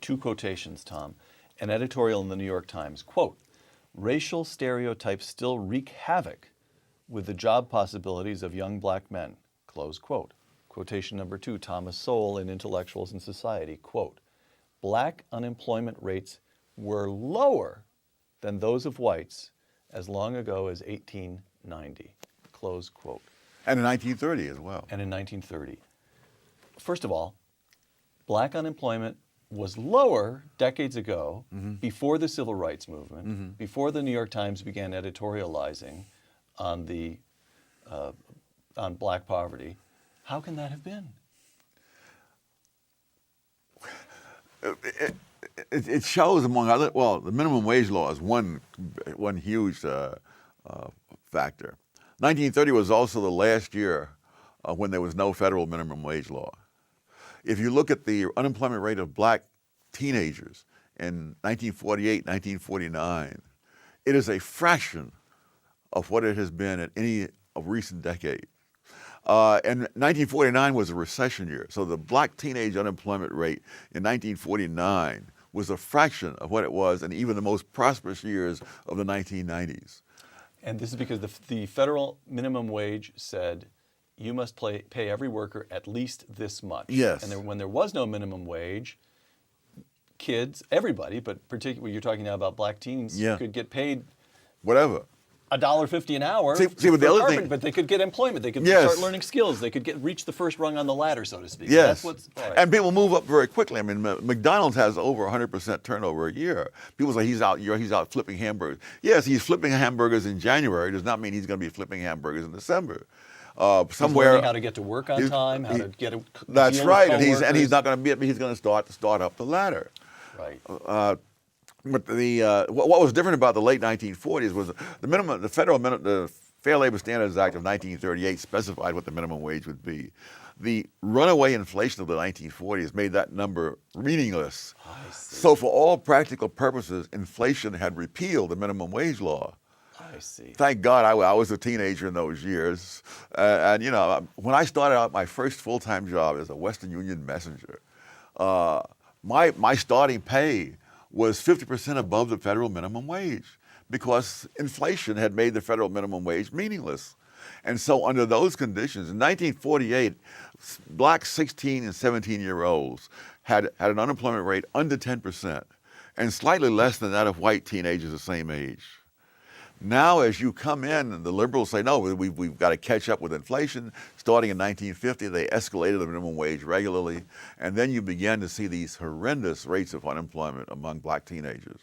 two quotations, Tom. An editorial in the New York Times, quote, "Racial stereotypes still wreak havoc with the job possibilities of young black men," close quote. Quotation number 2, Thomas Sowell in Intellectuals and Society, quote, "Black unemployment rates were lower than those of whites as long ago as 1890, close quote. And in 1930 as well. And in 1930. First of all, black unemployment was lower decades ago, before the Civil Rights Movement, before the New York Times began editorializing on on black poverty. How can that have been? It shows, among other, well, the minimum wage law is one huge factor. 1930 was also the last year when there was no federal minimum wage law. If you look at the unemployment rate of black teenagers in 1948, 1949, it is a fraction of what it has been at any recent decade. And 1949 was a recession year, so the black teenage unemployment rate in 1949 was a fraction of what it was in even the most prosperous years of the 1990s. And this is because the federal minimum wage said you must pay every worker at least this much. Yes. And when there was no minimum wage, kids, everybody, but particularly you're talking now about black teens, could get paid whatever. $1.50 an hour See, but the other thing, but they could get employment. They could start learning skills. They could reach the first rung on the ladder, so to speak. Yes. That's what's, all right. And people move up very quickly. I mean, McDonald's has over 100% turnover a year. People say he's out flipping hamburgers. Yes, he's flipping hamburgers in January. Does not mean he's going to be flipping hamburgers in December. Somewhere, he's learning how to get to work on time, how to get a That's deal right, with and he's not going to be. He's going to start up the ladder. Right. But what was different about the late 1940s was the Fair Labor Standards Act of 1938 specified what the minimum wage would be. The runaway inflation of the 1940s made that number meaningless. I see. So for all practical purposes, inflation had repealed the minimum wage law. I see. Thank God I was a teenager in those years. And you know, when I started out my first full-time job as a Western Union messenger, my starting pay was 50% above the federal minimum wage because inflation had made the federal minimum wage meaningless. And so under those conditions, in 1948, black 16 and 17-year-olds had an unemployment rate under 10% and slightly less than that of white teenagers the same age. Now, as you come in, the liberals say, no, we've got to catch up with inflation. Starting in 1950, they escalated the minimum wage regularly, and then you began to see these horrendous rates of unemployment among black teenagers.